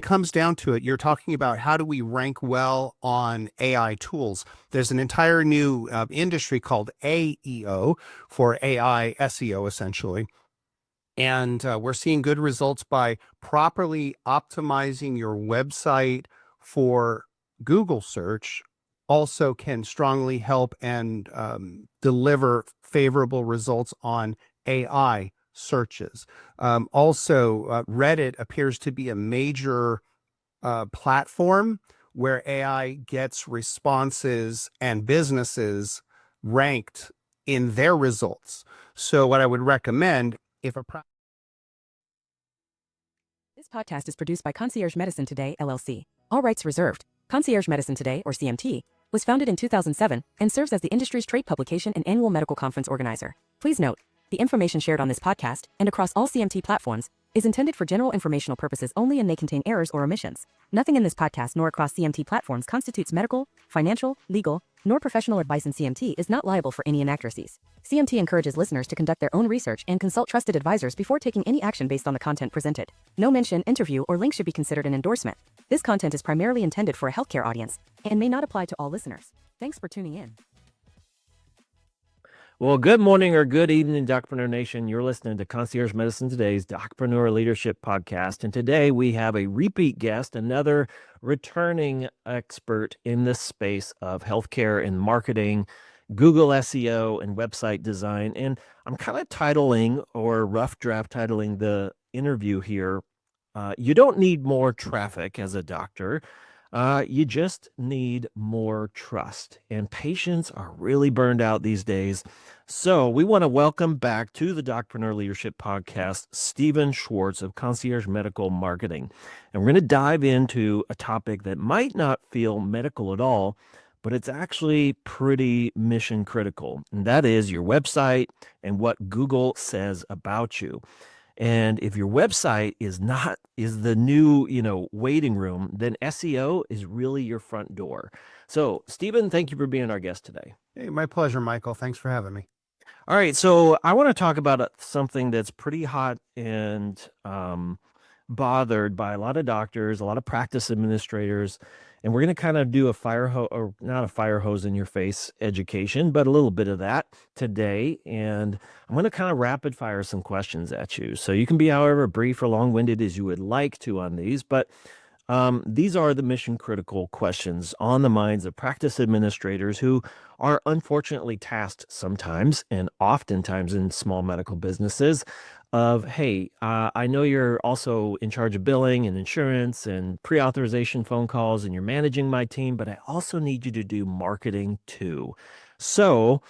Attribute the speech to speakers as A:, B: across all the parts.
A: comes down to it, you're talking about how do we rank well on AI tools. There's an entire new industry called AEO for AI SEO, essentially. And we're seeing good results by properly optimizing your website for Google search. Also can strongly help and deliver favorable results on AI searches. Also, Reddit appears to be a major platform where AI gets responses and businesses ranked in their results. So what I would recommend, if a
B: This podcast is produced by Concierge Medicine Today, LLC. All rights reserved. Concierge Medicine Today, or CMT, was founded in 2007 and serves as the industry's trade publication and annual medical conference organizer. Please note, the information shared on this podcast and across all CMT platforms is intended for general informational purposes only and may contain errors or omissions. Nothing in this podcast nor across CMT platforms constitutes medical, financial, legal, nor professional advice, and CMT is not liable for any inaccuracies. CMT encourages listeners to conduct their own research and consult trusted advisors before taking any action based on the content presented. No mention, interview, or link should be considered an endorsement. This content is primarily intended for a healthcare audience and may not apply to all listeners. Thanks for tuning in.
C: Well, good morning or good evening, Docpreneur Nation. You're listening to Concierge Medicine Today's Docpreneur Leadership Podcast. And today we have a repeat guest, another returning expert in this space of healthcare and marketing, Google SEO, and website design. And I'm kind of titling or rough draft titling the interview here. You don't need more traffic as a doctor. You just need more trust, and patients are really burned out these days. So we want to welcome back to the Docpreneur Leadership Podcast, Steven Schwartz of Concierge Medical Marketing. And we're going to dive into a topic that might not feel medical at all, but it's actually pretty mission critical. And that is your website and what Google says about you. And if your website is the new, waiting room, then SEO is really your front door. So, Steven, thank you for being our guest today.
A: Hey, my pleasure, Michael. Thanks for having me.
C: All right, so I want to talk about something that's pretty hot and bothered by a lot of doctors, a lot of practice administrators, and we're going to kind of do not a fire hose in your face education, but a little bit of that today. And I'm going to kind of rapid fire some questions at you. So you can be however brief or long-winded as you would like to on these, but these are the mission critical questions on the minds of practice administrators who are unfortunately tasked sometimes and oftentimes in small medical businesses of, hey, I know you're also in charge of billing and insurance and pre-authorization phone calls and you're managing my team, but I also need you to do marketing too. So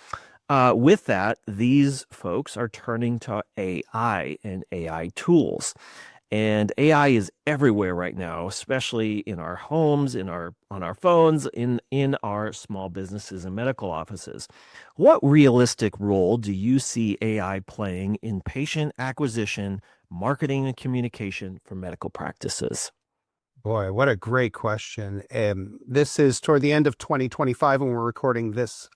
C: with that, these folks are turning to AI and AI tools. And AI is everywhere right now, especially in our homes, on our phones, in our small businesses and medical offices. What realistic role do you see AI playing in patient acquisition, marketing, and communication for medical practices?
A: Boy, what a great question. This is toward the end of 2025 when we're recording this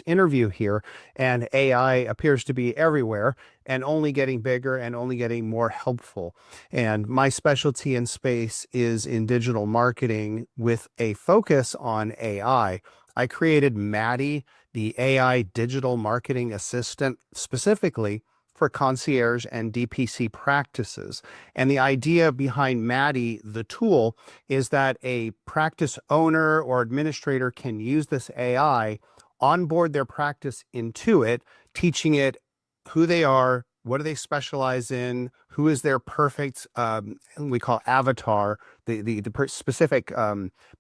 A: interview here, and AI appears to be everywhere and only getting bigger and only getting more helpful. And my specialty in space is in digital marketing with a focus on AI. I created Maddie, the AI digital marketing assistant, specifically for concierge and DPC practices. And the idea behind Maddie, the tool, is that a practice owner or administrator can use this AI, onboard their practice into it, teaching it who they are, what do they specialize in, who is their perfect, we call avatar, the specific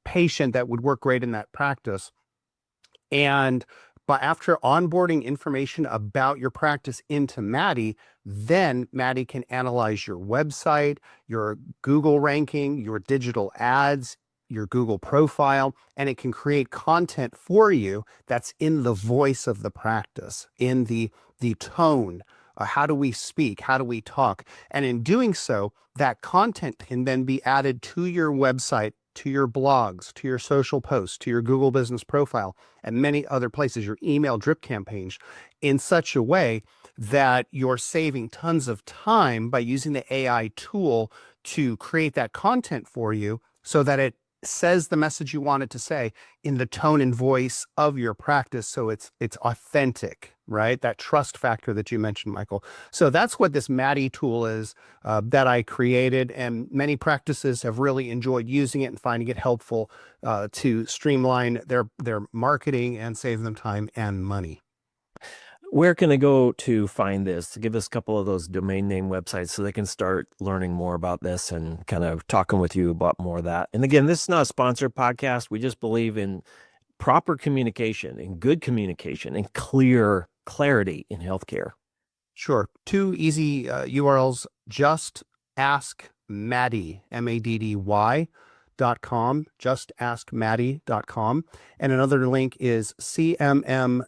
A: patient that would work great in that practice. But after onboarding information about your practice into Maddie, then Maddie can analyze your website, your Google ranking, your digital ads, your Google profile, and it can create content for you that's in the voice of the practice, in the tone. How do we speak? How do we talk? And in doing so, that content can then be added to your website, to your blogs, to your social posts, to your Google business profile, and many other places, your email drip campaigns, in such a way that you're saving tons of time by using the AI tool to create that content for you so that it says the message you want it to say in the tone and voice of your practice, so it's authentic, right? That trust factor that you mentioned, Michael. So that's what this Maddie tool is that I created, and many practices have really enjoyed using it and finding it helpful to streamline their marketing and save them time and money.
C: Where can they go to find this? Give us a couple of those domain name websites so they can start learning more about this and kind of talking with you about more of that. And again, this is not a sponsored podcast. We just believe in proper communication and good communication and clarity in healthcare.
A: Sure. Two easy URLs: just ask Maddie, MADDY.com, justaskmaddie.com. And another link is cmmkg.com/Maddie.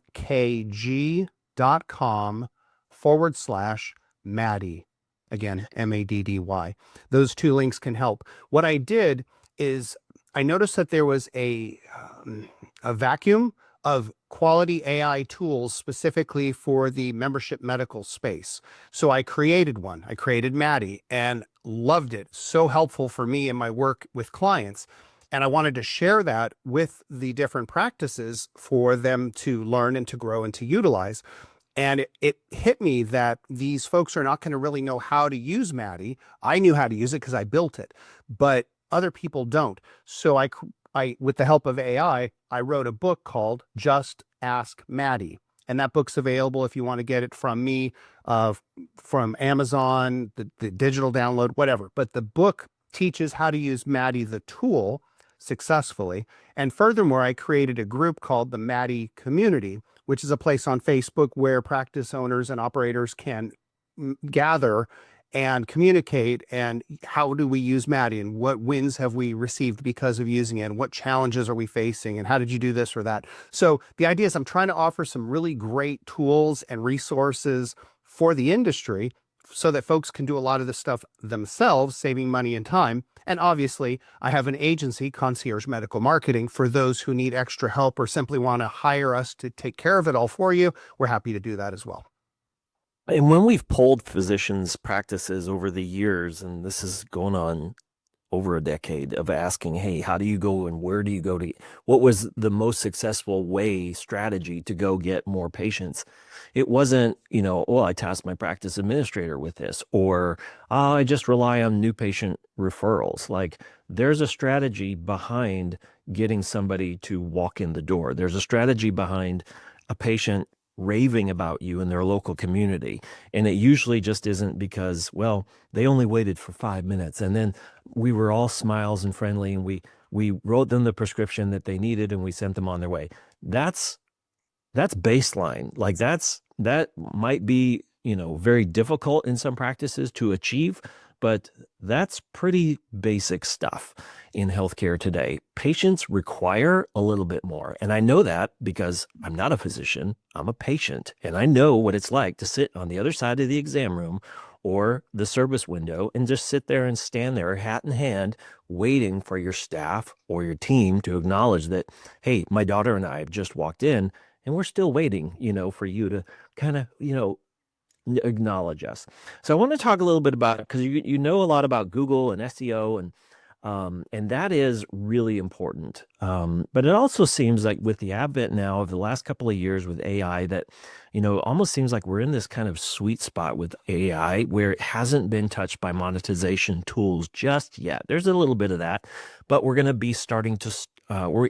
A: Again, MADDY. Those two links can help. What I did is I noticed that there was a vacuum of quality AI tools specifically for the membership medical space. So I created one. I created Maddie and loved it. So helpful for me in my work with clients. And I wanted to share that with the different practices for them to learn and to grow and to utilize. And it hit me that these folks are not going to really know how to use Maddie. I knew how to use it because I built it, but other people don't. So I, with the help of AI, I wrote a book called Just Ask Maddie. And that book's available if you want to get it from me, from Amazon, the digital download, whatever. But the book teaches how to use Maddie, the tool, successfully. And furthermore, I created a group called the Maddie Community, which is a place on Facebook where practice owners and operators can gather and communicate, and how do we use Maddie, and what wins have we received because of using it, and what challenges are we facing, and how did you do this or that. So the idea is I'm trying to offer some really great tools and resources for the industry so that folks can do a lot of this stuff themselves, saving money and time. And obviously, I have an agency, Concierge Medical Marketing, for those who need extra help or simply want to hire us to take care of it all for you. We're happy to do that as well.
C: And when we've polled physicians' practices over the years, and this is going on over a decade, of asking, hey, how do you go and where do you go to, what was the most successful strategy to go get more patients? It wasn't, well, I tasked my practice administrator with this, or I just rely on new patient referrals. Like, there's a strategy behind getting somebody to walk in the door. There's a strategy behind a patient raving about you in their local community. And it usually just isn't because, well, they only waited for 5 minutes and then we were all smiles and friendly and we wrote them the prescription that they needed and we sent them on their way. That's baseline. Like, that might be, very difficult in some practices to achieve, but that's pretty basic stuff in healthcare today. Patients require a little bit more. And I know that because I'm not a physician, I'm a patient, and I know what it's like to sit on the other side of the exam room or the service window and just sit there and stand there, hat in hand, waiting for your staff or your team to acknowledge that, hey, my daughter and I have just walked in and we're still waiting, for you to kind of, acknowledge us. So I want to talk a little bit about it because you know a lot about Google and SEO, and that is really important. But it also seems like with the advent now of the last couple of years with AI that, almost seems like we're in this kind of sweet spot with AI where it hasn't been touched by monetization tools just yet. There's a little bit of that, but we're going to be starting to,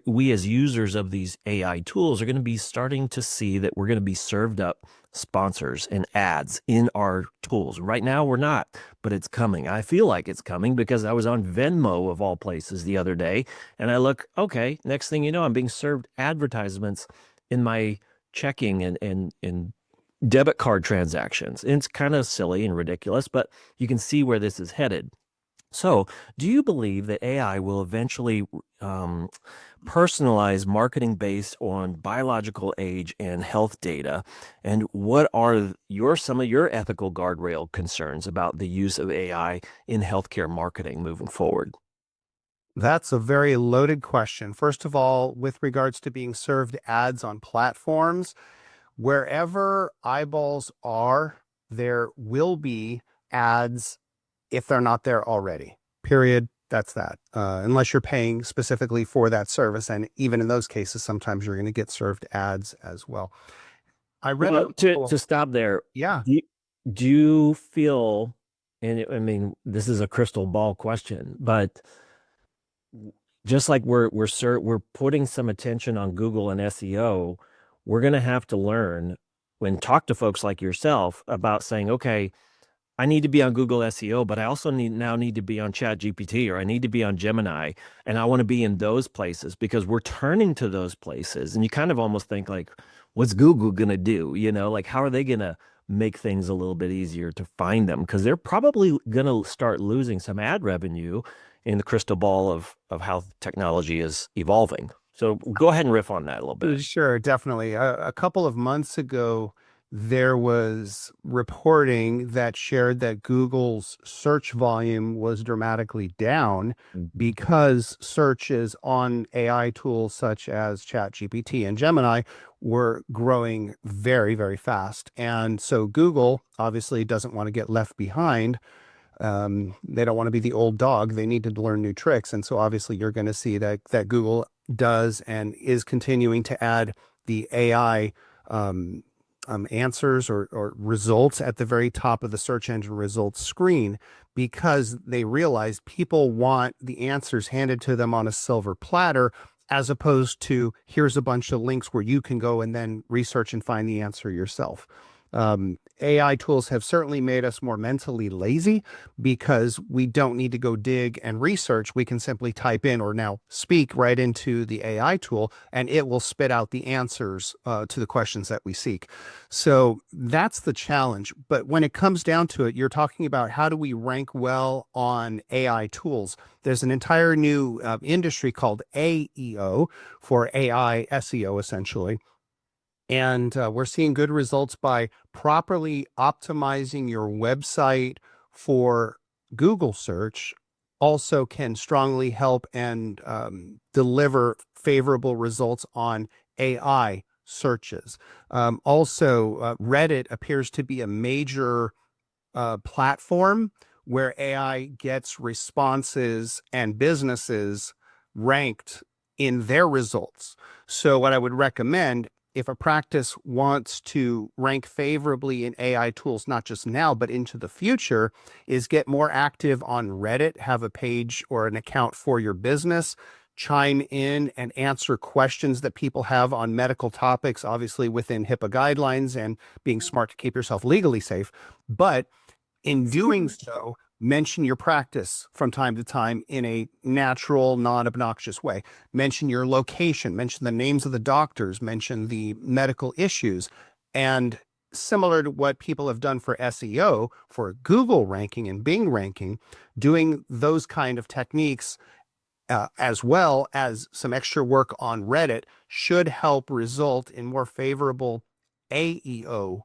C: we as users of these AI tools are going to be starting to see that we're going to be served up sponsors and ads in our tools. Right now we're not, but it's coming. I feel like it's coming because I was on Venmo of all places the other day and I look, okay, next thing you know, I'm being served advertisements in my checking and debit card transactions. And it's kind of silly and ridiculous, but you can see where this is headed. So, do you believe that AI will eventually personalize marketing based on biological age and health data? And what are some of your ethical guardrail concerns about the use of AI in healthcare marketing moving forward?
A: That's a very loaded question. First of all, with regards to being served ads on platforms, wherever eyeballs are, there will be ads if they're not there already. period. That's that. Unless you're paying specifically for that service. And even in those cases, sometimes you're going to get served ads as well. I read
C: Well, to stop there,
A: yeah.
C: do you feel, and I mean, this is a crystal ball question, but just like we're putting some attention on Google and SEO, we're going to have to learn when talk to folks like yourself about saying, okay, I need to be on Google SEO, but I also need to be on Chat GPT, or I need to be on Gemini, and I want to be in those places because we're turning to those places. And you kind of almost think like, what's Google going to do? You know, like how are they going to make things a little bit easier to find them? Because they're probably going to start losing some ad revenue in the crystal ball of how technology is evolving. So go ahead and riff on that a little bit.
A: Sure, definitely. A couple of months ago, there was reporting that shared that Google's search volume was dramatically down because searches on AI tools such as ChatGPT and Gemini were growing very, very fast. And so Google obviously doesn't want to get left behind. They don't want to be the old dog. They need to learn new tricks. And so obviously you're going to see that Google does and is continuing to add the AI answers or results at the very top of the search engine results screen, because they realize people want the answers handed to them on a silver platter, as opposed to here's a bunch of links where you can go and then research and find the answer yourself. AI tools have certainly made us more mentally lazy because we don't need to go dig and research. We can simply type in or now speak right into the AI tool, and it will spit out the answers to the questions that we seek. So that's the challenge. But when it comes down to it, you're talking about how do we rank well on AI tools. There's an entire new industry called AEO, for AI SEO, essentially. And we're seeing good results by properly optimizing your website for Google search. Also can strongly help and deliver favorable results on AI searches. Also, Reddit appears to be a major platform where AI gets responses and businesses ranked in their results. So what I would recommend, if a practice wants to rank favorably in AI tools, not just now, but into the future, is get more active on Reddit, have a page or an account for your business, chime in and answer questions that people have on medical topics, obviously within HIPAA guidelines and being smart to keep yourself legally safe. But in doing so, mention your practice from time to time in a natural, non-obnoxious way. Mention your location, mention the names of the doctors, mention the medical issues. And similar to what people have done for SEO, for Google ranking and Bing ranking, doing those kind of techniques as well as some extra work on Reddit should help result in more favorable AEO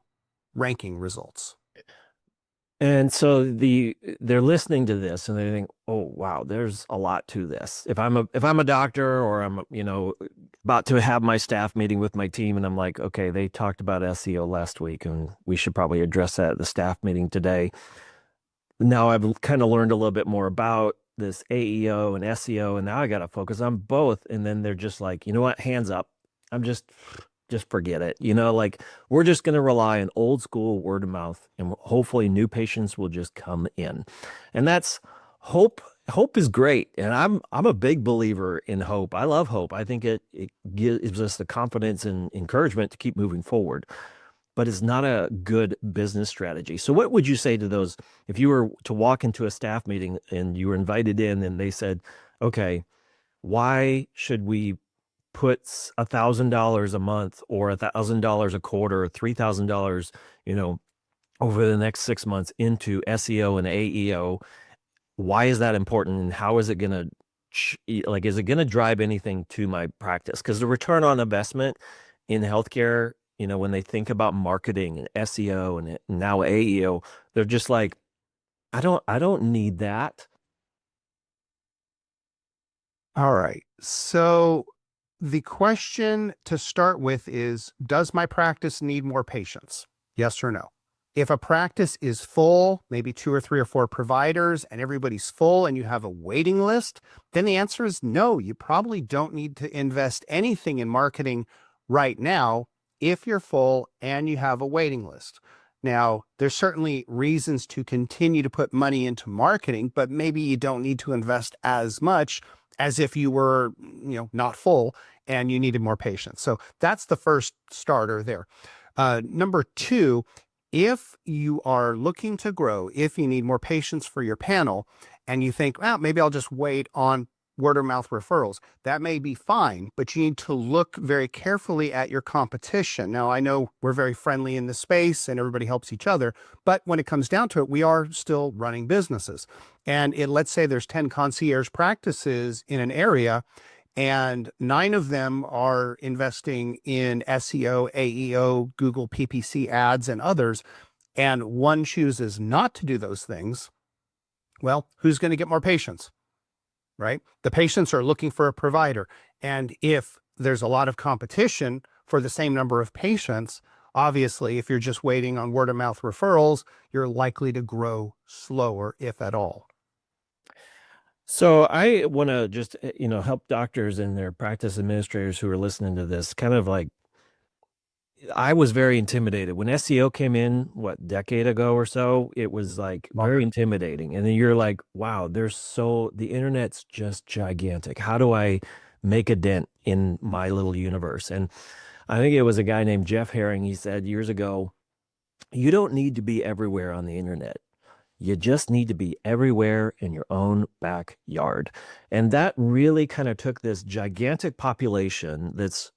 A: ranking results.
C: And so they're listening to this and they think, oh wow, there's a lot to this. If I'm a doctor, or I'm about to have my staff meeting with my team, and I'm like, okay, they talked about SEO last week and we should probably address that at the staff meeting today. Now I've kind of learned a little bit more about this AEO and SEO, and now I got to focus on both. And then they're just like, you know what, hands up. I'm just forget it. Like we're just going to rely on old school word of mouth, and hopefully new patients will just come in. And that's hope. Hope is great. And I'm a big believer in hope. I love hope. I think it gives us the confidence and encouragement to keep moving forward, but it's not a good business strategy. So what would you say to those, if you were to walk into a staff meeting and you were invited in and they said, okay, why should we put $1,000 a month or $1,000 a quarter or $3,000, over the next 6 months into SEO and AEO? Why is that important? And how is it going to, is it going to drive anything to my practice? Because the return on investment in healthcare, when they think about marketing and SEO and now AEO, they're just like, I don't need that.
A: All right. So the question to start with is, does my practice need more patients? Yes or no? If a practice is full, maybe 2 or 3 or 4 providers, and everybody's full and you have a waiting list, then the answer is no. You probably don't need to invest anything in marketing right now if you're full and you have a waiting list. Now, there's certainly reasons to continue to put money into marketing, but maybe you don't need to invest as much as if you were, not full and you needed more patients. So that's the first starter there. Number 2, if you are looking to grow, if you need more patients for your panel, and you think, well, maybe I'll just wait on word of mouth referrals, that may be fine, but you need to look very carefully at your competition. Now, I know we're very friendly in this space and everybody helps each other, but when it comes down to it, we are still running businesses. And let's say there's 10 concierge practices in an area, and 9 of them are investing in SEO, AEO, Google PPC ads, and others, and one chooses not to do those things. Well, who's going to get more patients, right? The patients are looking for a provider. And if there's a lot of competition for the same number of patients, obviously, if you're just waiting on word of mouth referrals, you're likely to grow slower, if at all.
C: So I want to just, help doctors and their practice administrators who are listening to this kind of like, I was very intimidated when SEO came in, what, decade ago or so, it was like very intimidating. And then you're like, wow, the internet's just gigantic. How do I make a dent in my little universe? And I think it was a guy named Jeff Herring. He said years ago, you don't need to be everywhere on the internet. You just need to be everywhere in your own backyard. And that really kind of took this gigantic population that's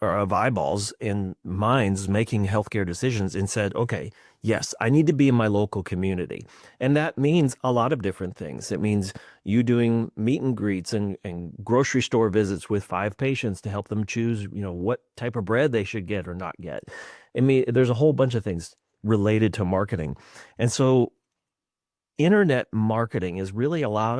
C: of eyeballs and minds making healthcare decisions and said, okay, yes, I need to be in my local community. And that means a lot of different things. It means you doing meet and greets and grocery store visits with 5 patients to help them choose, what type of bread they should get or not get. I mean, there's a whole bunch of things related to marketing. And so internet marketing is really a lot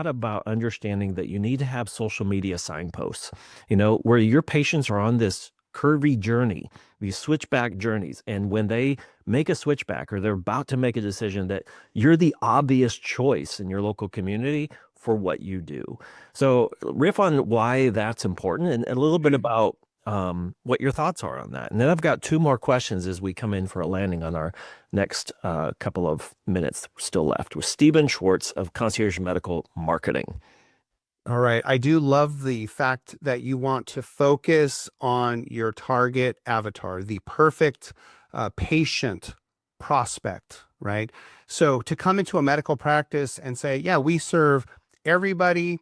C: about understanding that you need to have social media signposts, where your patients are on this curvy journey, these switchback journeys. And when they make a switchback or they're about to make a decision, that you're the obvious choice in your local community for what you do. So riff on why that's important and a little bit about what your thoughts are on that. And then I've got 2 more questions as we come in for a landing on our next couple of minutes still left with Steven Schwartz of Concierge Medical Marketing.
A: All right. I do love the fact that you want to focus on your target avatar, the perfect patient prospect, right? So to come into a medical practice and say, yeah, we serve everybody,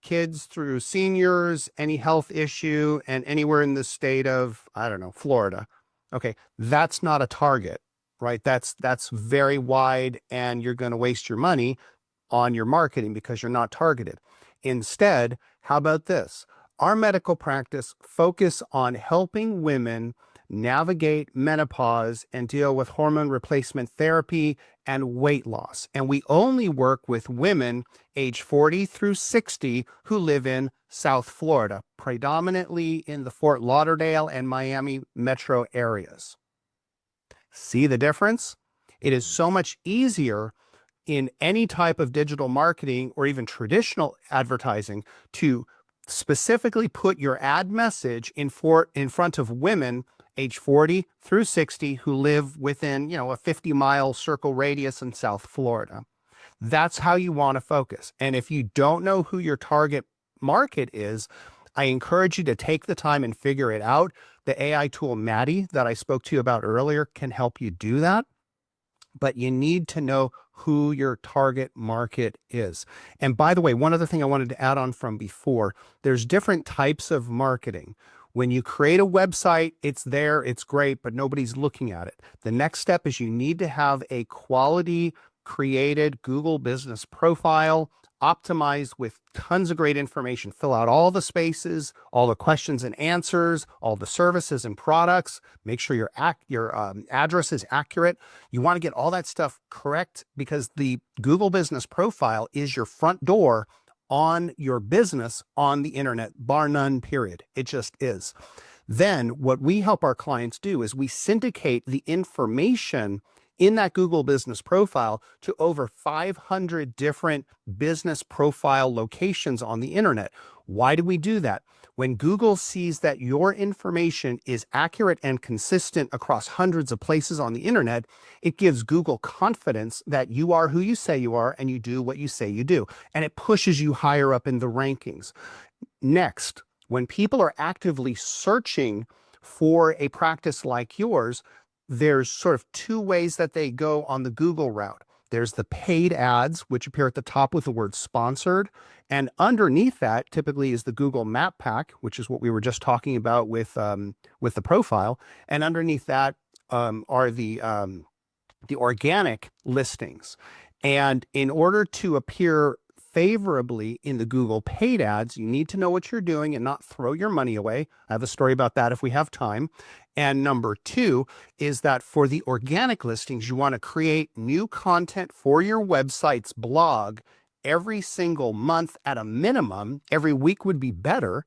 A: kids through seniors, any health issue, and anywhere in the state of, I don't know, Florida. Okay, that's not a target, right? That's very wide, and you're going to waste your money on your marketing because you're not targeted. Instead, how about this? Our medical practice focus on helping women navigate menopause and deal with hormone replacement therapy and weight loss. And we only work with women age 40 through 60 who live in South Florida, predominantly in the Fort Lauderdale and Miami metro areas. See the difference? It is so much easier in any type of digital marketing or even traditional advertising to specifically put your ad message in front of women age 40 through 60 who live within, a 50-mile circle radius in South Florida. That's how you want to focus. And if you don't know who your target market is, I encourage you to take the time and figure it out. The AI tool Maddie that I spoke to you about earlier can help you do that. But you need to know who your target market is. And by the way, one other thing I wanted to add on from before, there's different types of marketing. When you create a website, it's there, it's great, but nobody's looking at it. The next step is you need to have a quality created Google business profile, optimized with tons of great information. Fill out all the spaces, all the questions and answers, all the services and products. Make sure your address is accurate. You want to get all that stuff correct because the Google business profile is your front door on your business on the internet, bar none, period. It just is. Then what we help our clients do is we syndicate the information in that Google business profile to over 500 different business profile locations on the internet. Why do we do that? When Google sees that your information is accurate and consistent across hundreds of places on the internet, it gives Google confidence that you are who you say you are and you do what you say you do. And it pushes you higher up in the rankings. Next, when people are actively searching for a practice like yours, there's sort of two ways that they go on the Google route. There's the paid ads, which appear at the top with the word sponsored. And underneath that typically is the Google Map Pack, which is what we were just talking about with the profile. And underneath that are the organic listings. And in order to appear favorably in the Google paid ads, you need to know what you're doing and not throw your money away. I have a story about that if we have time. And number two is that for the organic listings, you want to create new content for your website's blog every single month at a minimum. Every week would be better.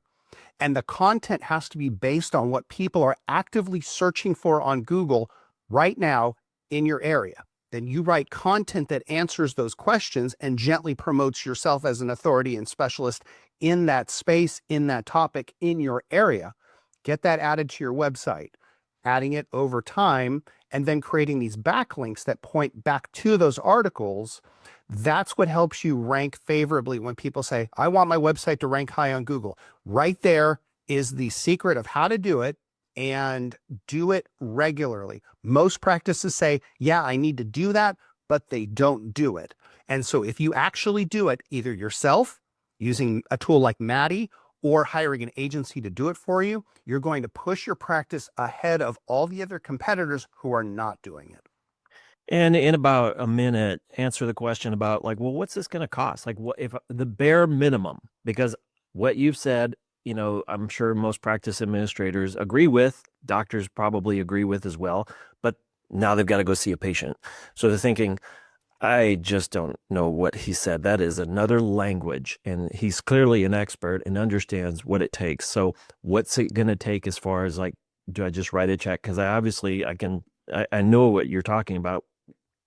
A: And the content has to be based on what people are actively searching for on Google right now in your area. Then you write content that answers those questions and gently promotes yourself as an authority and specialist in that space, in that topic, in your area. Get that added to your website, adding it over time, and then creating these backlinks that point back to those articles. That's what helps you rank favorably when people say, I want my website to rank high on Google. Right there is the secret of how to do it, and do it regularly. Most practices say, yeah, I need to do that, but they don't do it. And so if you actually do it either yourself using a tool like Maddie or hiring an agency to do it for you, you're going to push your practice ahead of all the other competitors who are not doing it.
C: And in about a minute, answer the question about like, well, what's this going to cost? Like, what if the bare minimum? Because what you've said, I'm sure most practice administrators agree with, doctors probably agree with as well, but now they've got to go see a patient. So they're thinking, I just don't know what he said. That is another language, and he's clearly an expert and understands what it takes. So what's it going to take as far as like, do I just write a check? Because I know what you're talking about.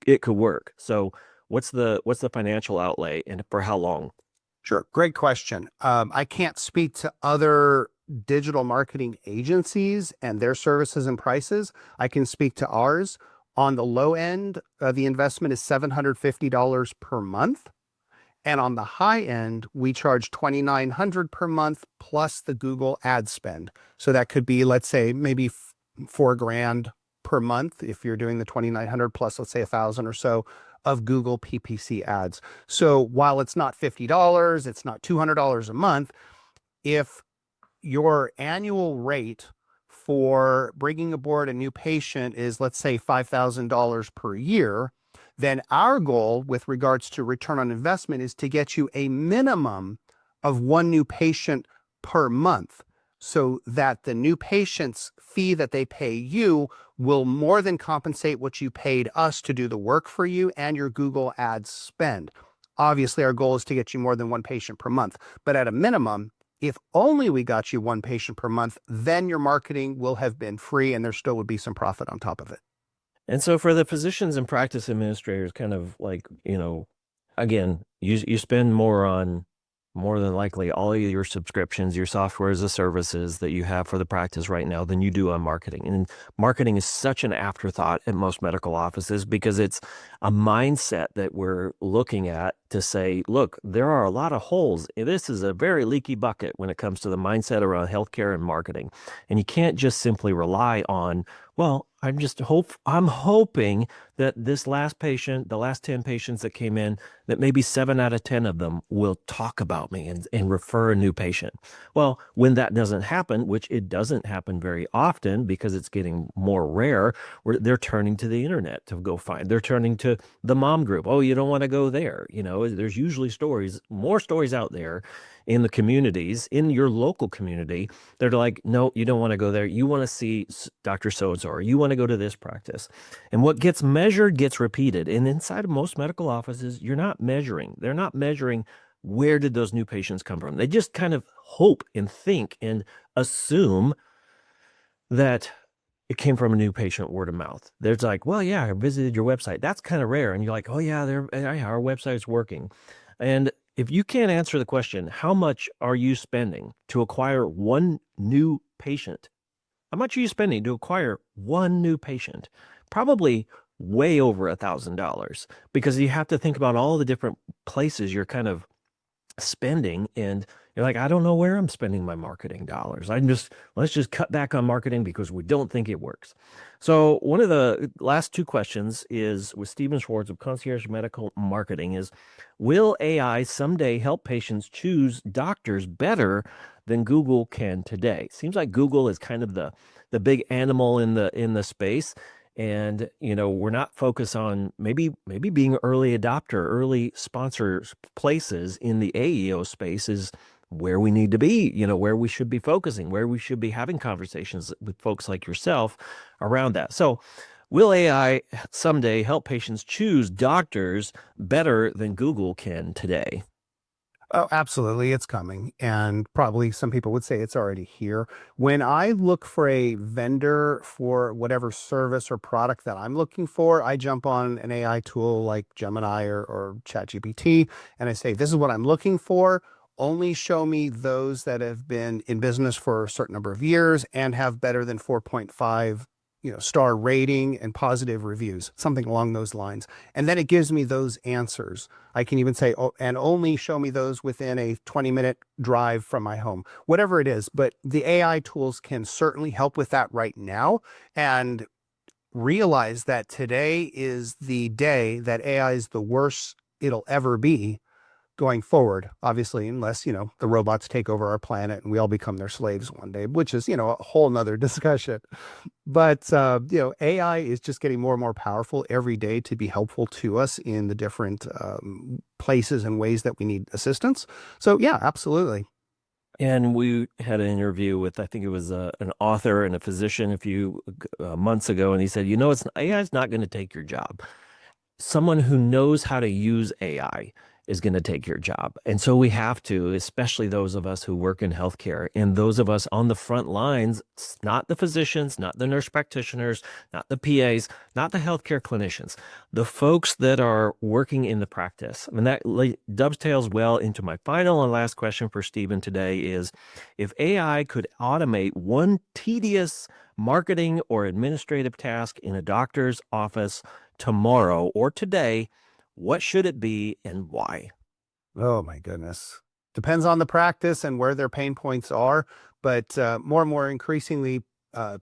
C: It could work. So what's the financial outlay and for how long?
A: Sure. Great question. I can't speak to other digital marketing agencies and their services and prices. I can speak to ours. On the low end, the investment is $750 per month. And on the high end, we charge $2,900 per month plus the Google ad spend. So that could be, let's say, maybe $4,000 per month if you're doing the $2,900 plus, let's say, $1,000 or so of Google PPC ads. So while it's not $50, it's not $200 a month, if your annual rate for bringing aboard a new patient is, let's say, $5,000 per year, then our goal with regards to return on investment is to get you a minimum of one new patient per month, so that the new patient's fee that they pay you will more than compensate what you paid us to do the work for you and your Google ads spend. Obviously, our goal is to get you more than one patient per month, but at a minimum, if only we got you one patient per month, then your marketing will have been free and there still would be some profit on top of it.
C: And so for the physicians and practice administrators, kind of like, again, you spend more than likely all of your subscriptions, your software as a services that you have for the practice right now than you do on marketing. And marketing is such an afterthought at most medical offices because it's a mindset that we're looking at to say, look, there are a lot of holes. This is a very leaky bucket when it comes to the mindset around healthcare and marketing. And you can't just simply rely on, well, I'm hoping that this last patient, the last 10 patients that came in, that maybe 7 out of 10 of them will talk about me and refer a new patient. Well, when that doesn't happen, which it doesn't happen very often because it's getting more rare, they're turning to the internet to go find. They're turning to the mom group. Oh, you don't want to go there. There's usually more stories out there in the communities, in your local community. They're like, no, you don't want to go there. You want to see Dr. So-and-so, or you want to go to this practice. And what gets measured gets repeated. And inside of most medical offices, you're not measuring. They're not measuring where did those new patients come from. They just kind of hope and think and assume that it came from a new patient word of mouth. There's like, well, yeah, I visited your website. That's kind of rare. And you're like, oh yeah, our website's working. And if you can't answer the question, how much are you spending to acquire one new patient? How much are you spending to acquire one new patient? Probably way over $1,000, because you have to think about all the different places you're kind of spending, and you're like, I don't know where I'm spending my marketing dollars. Let's just cut back on marketing because we don't think it works. So one of the last two questions is with Steven Schwartz of Concierge Medical Marketing is, will AI someday help patients choose doctors better than Google can today? Seems like Google is kind of the big animal in the space. And, we're not focused on maybe being early adopter, early sponsors places in the AEO space is where we need to be, where we should be focusing, where we should be having conversations with folks like yourself around that. So will AI someday help patients choose doctors better than Google can today?
A: Oh, absolutely. It's coming. And probably some people would say it's already here. When I look for a vendor for whatever service or product that I'm looking for, I jump on an AI tool like Gemini or ChatGPT, and I say, this is what I'm looking for. Only show me those that have been in business for a certain number of years and have better than 4.5 star rating and positive reviews, something along those lines. And then it gives me those answers. I can even say, oh, and only show me those within a 20-minute drive from my home, whatever it is. But the AI tools can certainly help with that right now. And realize that today is the day that AI is the worst it'll ever be going forward, obviously, unless, the robots take over our planet and we all become their slaves one day, which is, a whole nother discussion. But, AI is just getting more and more powerful every day to be helpful to us in the different places and ways that we need assistance. So, yeah, absolutely.
C: And we had an interview with, I think it was an author and a physician a few months ago, and he said, AI is not going to take your job. Someone who knows how to use AI is going to take your job. And so we have to, especially those of us who work in healthcare and those of us on the front lines, not the physicians, not the nurse practitioners, not the PAs, not the healthcare clinicians, the folks that are working in the practice. I mean, that dovetails well into my final and last question for Steven today is, if AI could automate one tedious marketing or administrative task in a doctor's office tomorrow or today, what should it be and why?
A: Oh my goodness. Depends on the practice and where their pain points are. But more and more increasingly,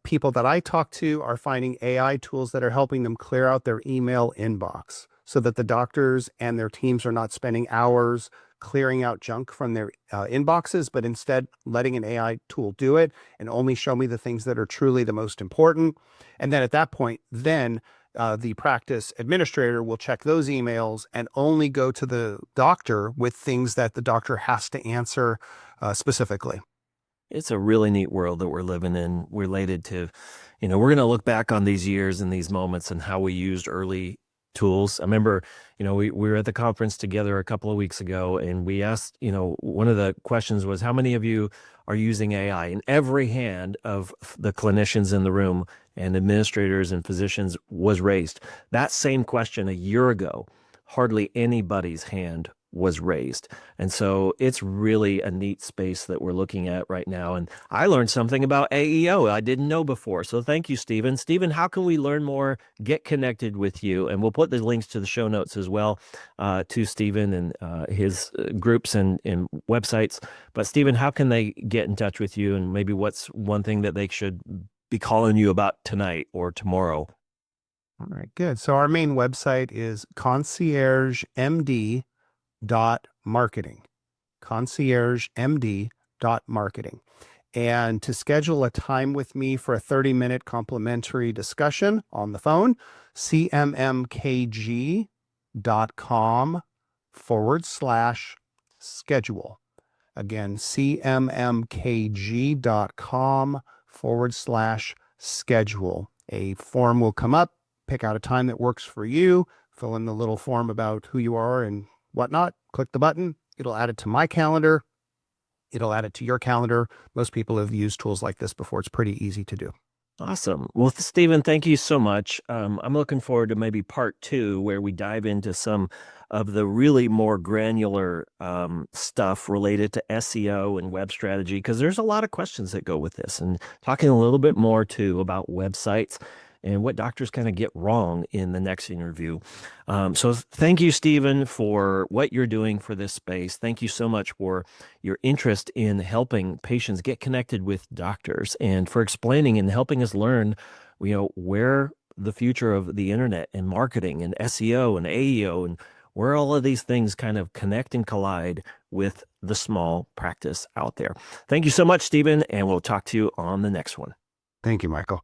A: people that I talk to are finding AI tools that are helping them clear out their email inbox so that the doctors and their teams are not spending hours clearing out junk from their inboxes, but instead letting an AI tool do it and only show me the things that are truly the most important. And then at that point, the practice administrator will check those emails and only go to the doctor with things that the doctor has to answer specifically.
C: It's a really neat world that we're living in related to, we're going to look back on these years and these moments and how we used early tools. I remember, we were at the conference together a couple of weeks ago, and we asked, one of the questions was, how many of you are using AI? And every hand of the clinicians in the room and administrators and physicians was raised. That same question a year ago, hardly anybody's hand was raised. And so it's really a neat space that we're looking at right now. And I learned something about AEO I didn't know before. So thank you, Steven. Steven, how can we learn more, get connected with you? And we'll put the links to the show notes as well to Steven and his groups and websites. But Steven, how can they get in touch with you? And maybe what's one thing that they should be calling you about tonight or tomorrow?
A: All right, good. So our main website is conciergemd.marketing. conciergemd.marketing. And to schedule a time with me for a 30-minute complimentary discussion on the phone, cmmkg.com/schedule. Again, cmmkg.com/schedule. A form will come up, pick out a time that works for you, fill in the little form about who you are and whatnot, click the button, it'll add it to my calendar, it'll add it to your calendar. Most people have used tools like this before. It's pretty easy to do.
C: Awesome. Well, Stephen, thank you so much. I'm looking forward to maybe part 2, where we dive into some of the really more granular stuff related to SEO and web strategy, because there's a lot of questions that go with this, and talking a little bit more too about websites and what doctors kind of get wrong in the next interview. So thank you, Stephen, for what you're doing for this space. Thank you so much for your interest in helping patients get connected with doctors, and for explaining and helping us learn, where the future of the internet and marketing and SEO and AEO and where all of these things kind of connect and collide with the small practice out there. Thank you so much, Stephen, and we'll talk to you on the next one.
A: Thank you, Michael.